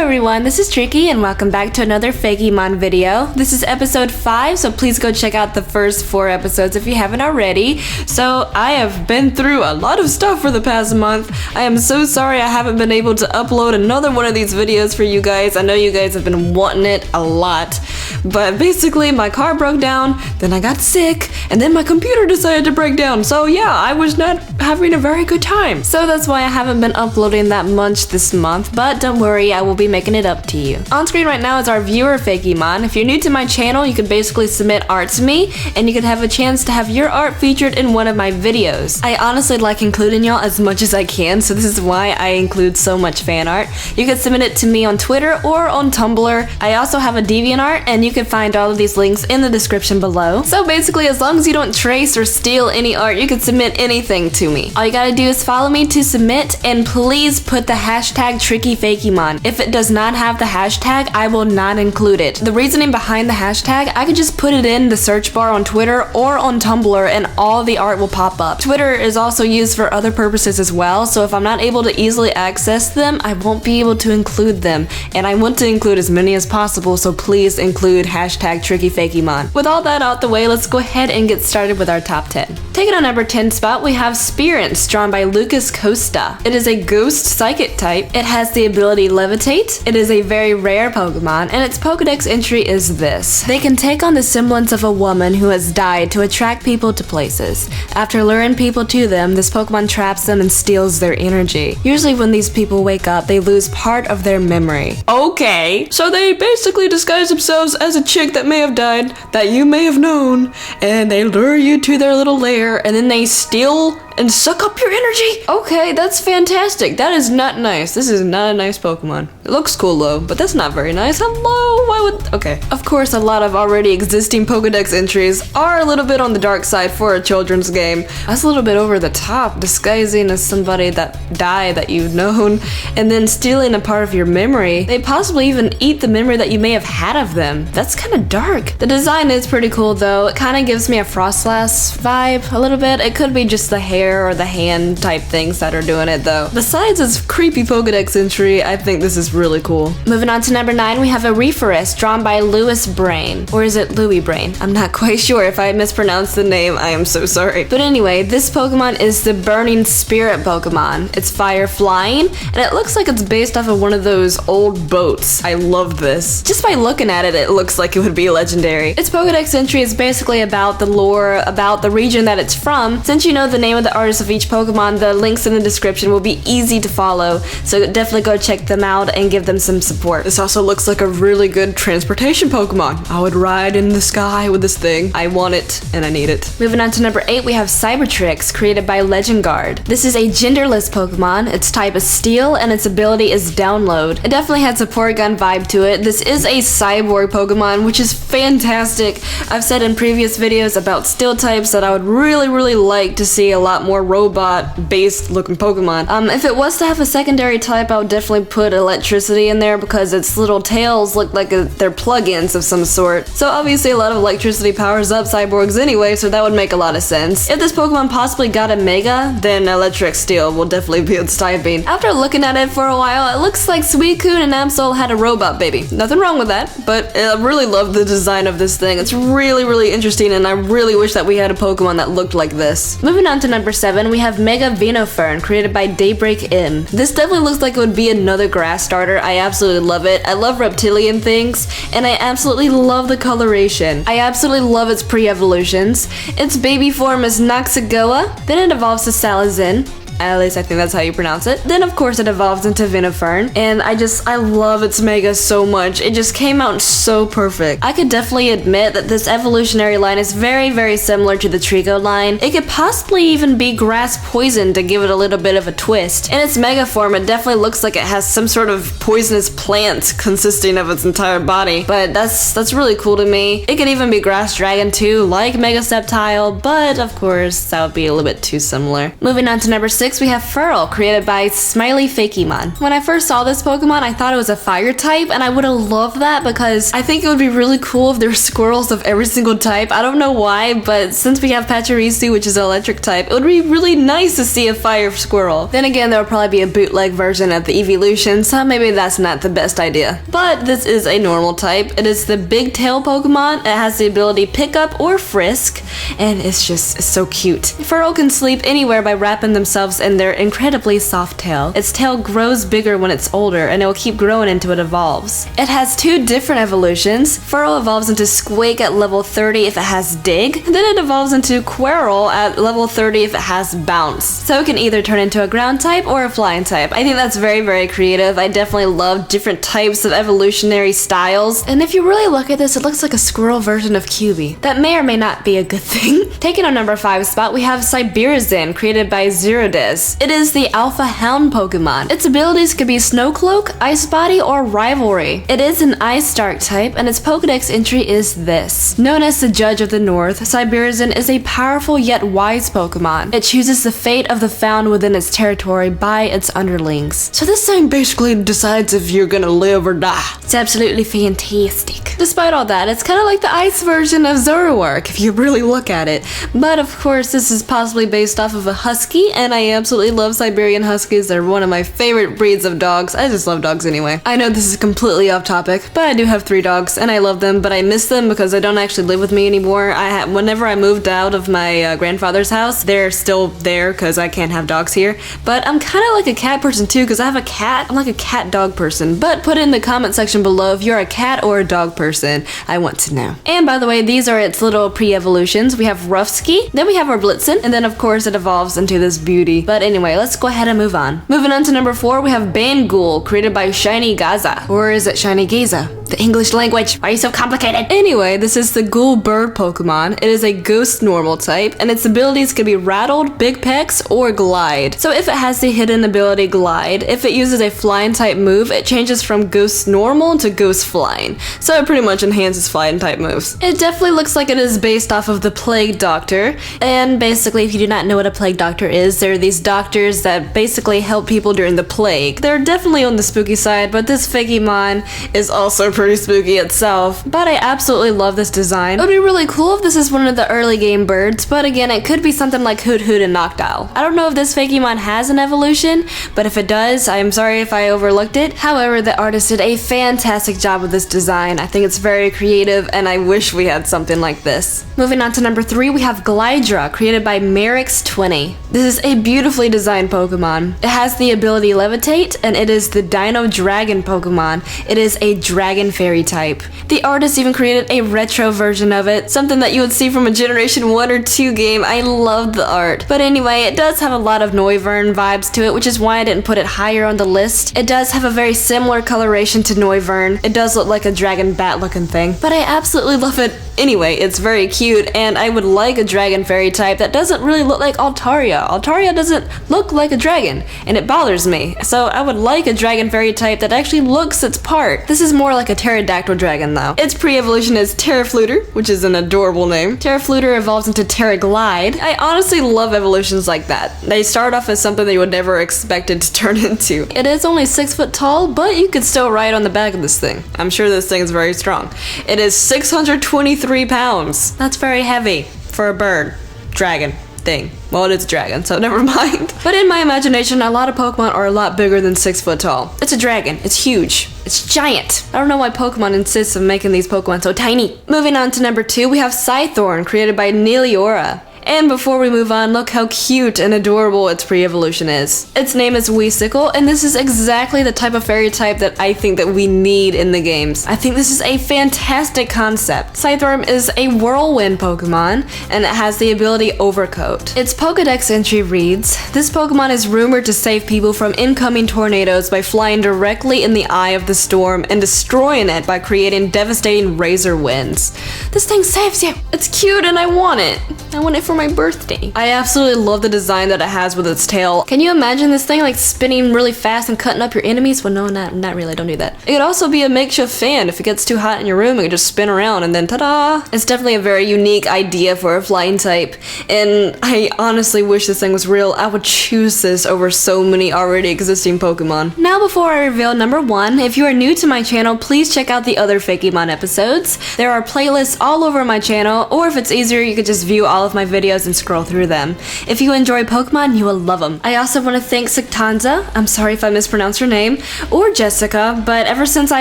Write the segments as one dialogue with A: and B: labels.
A: everyone, this is Tricky and welcome back to another Fakémon video. This is episode 5, so please go check out the first 4 episodes if you haven't already. So I have been through a lot of stuff for the past month. I am so sorry I haven't been able to upload another one of these videos for you guys. I know you guys have been wanting it a lot. But basically my car broke down, then I got sick, and then my computer decided to break down. So yeah, I was not having a very good time. So that's why I haven't been uploading that much this month, but don't worry, I will be making it up to you. On screen right now is our viewer Fakémon. If you're new to my channel, you can basically submit art to me, and you can have a chance to have your art featured in one of my videos. I honestly like including y'all as much as I can, so this is why I include so much fan art. You can submit it to me on Twitter or on Tumblr. I also have a DeviantArt, and you can find all of these links in the description below. So basically, as long as you don't trace or steal any art, you can submit anything to me. All you gotta do is follow me to submit, and please put the hashtag TrickyFakémon. If it does not have the hashtag, I will not include it. The reasoning behind the hashtag, I could just put it in the search bar on Twitter or on Tumblr and all the art will pop up. Twitter is also used for other purposes as well, so if I'm not able to easily access them, I won't be able to include them. And I want to include as many as possible, so please include hashtag TrickyFakémon. With all that out the way, let's go ahead and get started with our top 10. Taking our number 10 spot, we have Spirits, drawn by Lucas Costa. It is a ghost psychic type. It has the ability Levitate. It is a very rare Pokemon, and its Pokedex entry is this. They can take on the semblance of a woman who has died to attract people to places. After luring people to them, this Pokemon traps them and steals their energy. Usually when these people wake up, they lose part of their memory. Okay, so they basically disguise themselves as a chick that may have died, that you may have known, and they lure you to their little lair, and then they steal and suck up your energy? Okay, that's fantastic. That is not nice. This is not a nice Pokemon. It looks cool though, but that's not very nice. Hello? Why would... Okay. Of course, a lot of already existing Pokedex entries are a little bit on the dark side for a children's game. That's a little bit over the top, disguising as somebody that died that you've known, and then stealing a part of your memory. They possibly even eat the memory that you may have had of them. That's kind of dark. The design is pretty cool though. It kind of gives me a Frostlass vibe a little bit. It could be just the hair or the hand type things that are doing it though. Besides this creepy Pokedex entry, I think this is really cool. Moving on to number 9, we have a Referus, drawn by Louis Brain. Or is it Louis Brain? I'm not quite sure. If I mispronounced the name, I am so sorry. But anyway, this Pokemon is the Burning Spirit Pokemon. It's fire flying, and it looks like it's based off of one of those old boats. I love this. Just by looking at it, it looks like it would be legendary. Its Pokedex entry is basically about the lore, about the region that it's from. Since you know the name of the artist of each Pokemon, the links in the description will be easy to follow, so definitely go check them out and give them some support. This also looks like a really good transportation Pokemon. I would ride in the sky with this thing. I want it and I need it. Moving on to number 8, we have Trix, created by Legend Guard. This is a genderless Pokemon. Its type is Steel and its ability is Download. It definitely has a Porygon vibe to it. This is a cyborg Pokemon, which is fantastic. I've said in previous videos about Steel types that I would really like to see a lot more robot-based looking Pokemon. If it was to have a secondary type, I would definitely put Electricity in there because its little tails look like they're plugins of some sort. So obviously a lot of electricity powers up cyborgs anyway, so that would make a lot of sense. If this Pokemon possibly got a Mega, then Electric Steel will definitely be its typing. After looking at it for a while, it looks like Suicune and Absol had a robot baby. Nothing wrong with that, but I really love the design of this thing. It's really interesting, and I really wish that we had a Pokemon that looked like this. Moving on to number 7, we have Mega Venofern, created by Daybreak M. This definitely looks like it would be another grass starter. I absolutely love it. I love reptilian things, and I absolutely love the coloration. I absolutely love its pre-evolutions. Its baby form is Noxagoa, then it evolves to Salazin. At least I think that's how you pronounce it. Then of course it evolves into Venofern, and I love its Mega so much. It just came out so perfect. I could definitely admit that this evolutionary line is very similar to the Trico line. It could possibly even be grass poison to give it a little bit of a twist. In its Mega form, it definitely looks like it has some sort of poisonous plant consisting of its entire body, but that's really cool to me. It could even be Grass Dragon too, like Mega Sceptile, but of course that would be a little bit too similar. Moving on to number 6, 6, we have Furl, created by Smiley Fakémon. When I first saw this Pokemon, I thought it was a fire type, and I would have loved that because I think it would be really cool if there were squirrels of every single type. I don't know why, but since we have Pachirisu, which is an electric type, it would be really nice to see a fire squirrel. Then again, there will probably be a bootleg version of the evolution, so maybe that's not the best idea. But this is a normal type. It is the big tail Pokemon. It has the ability Pick Up or Frisk, and it's so cute. Furl can sleep anywhere by wrapping themselves in their incredibly soft tail. Its tail grows bigger when it's older, and it will keep growing until it evolves. It has 2 different evolutions. Furl evolves into Squake at level 30 if it has Dig, and then it evolves into Quirrell at level 30 if it has Bounce. So it can either turn into a ground type or a flying type. I think that's very, very creative. I definitely love different types of evolutionary styles. And if you really look at this, it looks like a squirrel version of Quasar. That may or may not be a good thing. Taking our number 5 spot, we have Sidearm, created by Zerodes. It is the Alpha Hound Pokemon. Its abilities could be Snow Cloak, Ice Body, or Rivalry. It is an Ice Dark type, and its Pokedex entry is this. Known as the Judge of the North, Sidearm is a powerful yet wise Pokemon. It chooses the fate of the found within its territory by its underlings. So this thing basically decides if you're gonna live or die. It's absolutely fantastic. Despite all that, it's kind of like the ice version of Zoroark if you really look at it. But of course, this is possibly based off of a husky, and I absolutely love Siberian Huskies. They're one of my favorite breeds of dogs. I just love dogs anyway. I know this is completely off topic, but I do have 3 dogs, and I love them, but I miss them because they don't actually live with me anymore. Whenever I moved out of my grandfather's house, they're still there because I can't have dogs here. But I'm kind of like a cat person too because I have a cat. I'm like a cat-dog person. But put in the comment section below if you're a cat or a dog person. I want to know. And by the way, these are its little pre-evolutions. We have Ruffsky, then we have our Blitzen, and then of course it evolves into this beauty. But anyway, let's go ahead and move on. Moving on to number 4, we have Bangul, created by Shiny Gaza. Or is it Shiny Gaza? The English language. Why are you so complicated? Anyway, this is the Ghoul Bird Pokemon. It is a ghost normal type, and its abilities can be Rattled, Big Pecs, or Glide. So if it has the hidden ability Glide, if it uses a flying type move, it changes from Ghost Normal to Ghost Flying. So it pretty much enhances flying type moves. It definitely looks like it is based off of the Plague Doctor. And basically, if you do not know what a Plague Doctor is, they're these doctors that basically help people during the plague. They're definitely on the spooky side, but this Fakémon is also pretty spooky itself. But I absolutely love this design. It would be really cool if this is one of the early game birds, but again, it could be something like Hoot Hoot and Noctowl. I don't know if this Fakémon has an evolution, but if it does, I am sorry if I overlooked it. However, the artist did a fantastic job with this design. I think it's very creative, and I wish we had something like this. Moving on to number 3, we have Glydra, created by Merix20. This is a beautifully designed Pokemon. It has the ability Levitate, and it is the Dino Dragon Pokemon. It is a Dragon Fairy type. The artist even created a retro version of it, something that you would see from a Generation 1 or 2 game. I loved the art. But anyway, it does have a lot of Noivern vibes to it, which is why I didn't put it higher on the list. It does have a very similar coloration to Noivern. It does look like a dragon bat looking thing, but I absolutely love it. Anyway, it's very cute, and I would like a Dragon Fairy type that doesn't really look like Altaria. Altaria doesn't look like a dragon, and it bothers me. So I would like a Dragon Fairy type that actually looks its part. This is more like a pterodactyl dragon though. Its pre-evolution is Terrafluter, which is an adorable name. Terrafluter evolves into Terraglide. I honestly love evolutions like that. They start off as something that you would never expect it to turn into. It is only 6 foot tall, but you could still ride on the back of this thing. I'm sure this thing is very strong. It is 623 pounds. That's very heavy for a bird. Dragon thing. Well, it is a dragon, so never mind. But in my imagination, a lot of Pokemon are a lot bigger than 6 foot tall. It's a dragon. It's huge. It's giant. I don't know why Pokemon insists on making these Pokemon so tiny. Moving on to number 2, we have Sai Thorn, created by Neleora. And before we move on, look how cute and adorable its pre-evolution is. Its name is Weesickle, and this is exactly the type of fairy type that I think that we need in the games. I think this is a fantastic concept. Sai Thorn is a whirlwind Pokemon, and it has the ability Overcoat. Its Pokedex entry reads, this Pokemon is rumored to save people from incoming tornadoes by flying directly in the eye of the storm and destroying it by creating devastating razor winds. This thing saves you. It's cute and I want it. I want it for my birthday. I absolutely love the design that it has with its tail. Can you imagine this thing like spinning really fast and cutting up your enemies? Well, no, not really, don't do that. It could also be a makeshift fan. If it gets too hot in your room, it could just spin around and then ta-da! It's definitely a very unique idea for a flying type, and I honestly wish this thing was real. I would choose this over so many already existing Pokemon. Now before I reveal number 1, if you are new to my channel, please check out the other Fakémon episodes. There are playlists all over my channel, or if it's easier, you could just view all of my videos and scroll through them. If you enjoy Pokemon, you will love them. I also want to thank Siktanza, I'm sorry if I mispronounced her name, or Jessica, but ever since I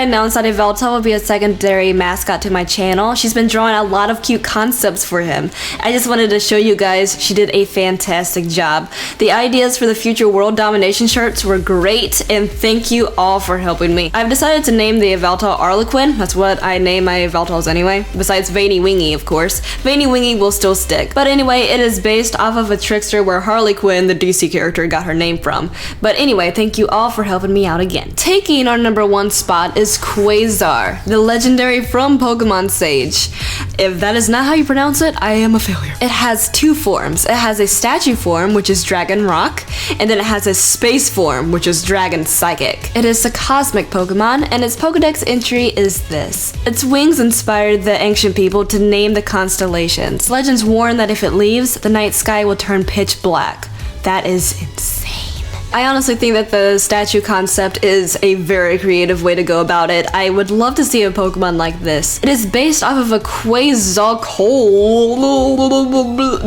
A: announced that Yveltal will be a secondary mascot to my channel, she's been drawing a lot of cute concepts for him. I just wanted to show you guys she did a fantastic job. The ideas for the future world domination shirts were great, and thank you all for helping me. I've decided to name the Yveltal Arlequin. That's what I name my Yveltals anyway, besides Veiny Wingy, of course. Veiny Wingy will still stick. But anyway, it is based off of a trickster where Harley Quinn, the DC character, got her name from. But anyway, thank you all for helping me out again. Taking our number 1 spot is Quasar, the legendary from Pokemon Sage. If that is not how you pronounce it, I am a failure. It has 2 forms. It has a statue form, which is Dragon Rock, and then it has a space form, which is Dragon Psychic. It is a cosmic Pokemon, and its Pokedex entry is this. Its wings inspired the ancient people to name the constellations. Legends warn that if it leaves, the night sky will turn pitch black. That is insane. I honestly think that the statue concept is a very creative way to go about it. I would love to see a Pokemon like this. It is based off of a Quasar.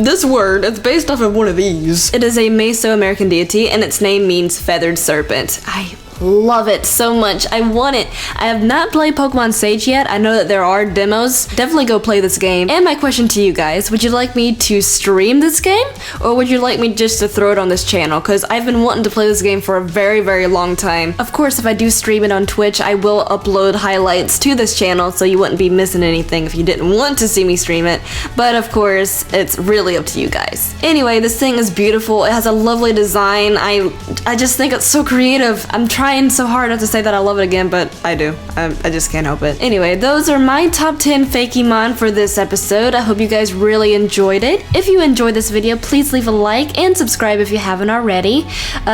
A: This word, it's based off of one of these. It is a Mesoamerican deity, and its name means feathered serpent. I love it so much. I want it. I have not played Pokemon Sage yet. I know that there are demos. Definitely go play this game. And my question to you guys, would you like me to stream this game? Or would you like me just to throw it on this channel? Because I've been wanting to play this game for a very, very long time. Of course, if I do stream it on Twitch, I will upload highlights to this channel so you wouldn't be missing anything if you didn't want to see me stream it. But of course, it's really up to you guys. Anyway, this thing is beautiful. It has a lovely design. I just think it's so creative. I'm trying so hard not to say that I love it again, but I do. I just can't help it. Anyway, those are my top 10 Fakémon for this episode. I hope you guys really enjoyed it. If you enjoyed this video, please leave a like and subscribe if you haven't already.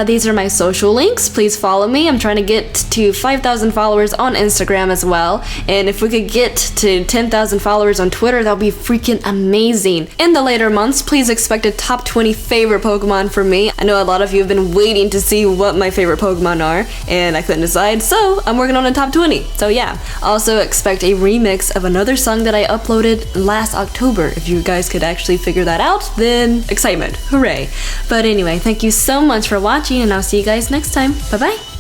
A: These are my social links. Please follow me. I'm trying to get to 5,000 followers on Instagram as well. And if we could get to 10,000 followers on Twitter, that would be freaking amazing. In the later months, please expect a top 20 favorite Pokemon from me. I know a lot of you have been waiting to see what my favorite Pokemon are, and I couldn't decide, so I'm working on a top 20. So yeah, also expect a remix of another song that I uploaded last October. If you guys could actually figure that out, then excitement, hooray. But anyway, thank you so much for watching, and I'll see you guys next time. Bye bye.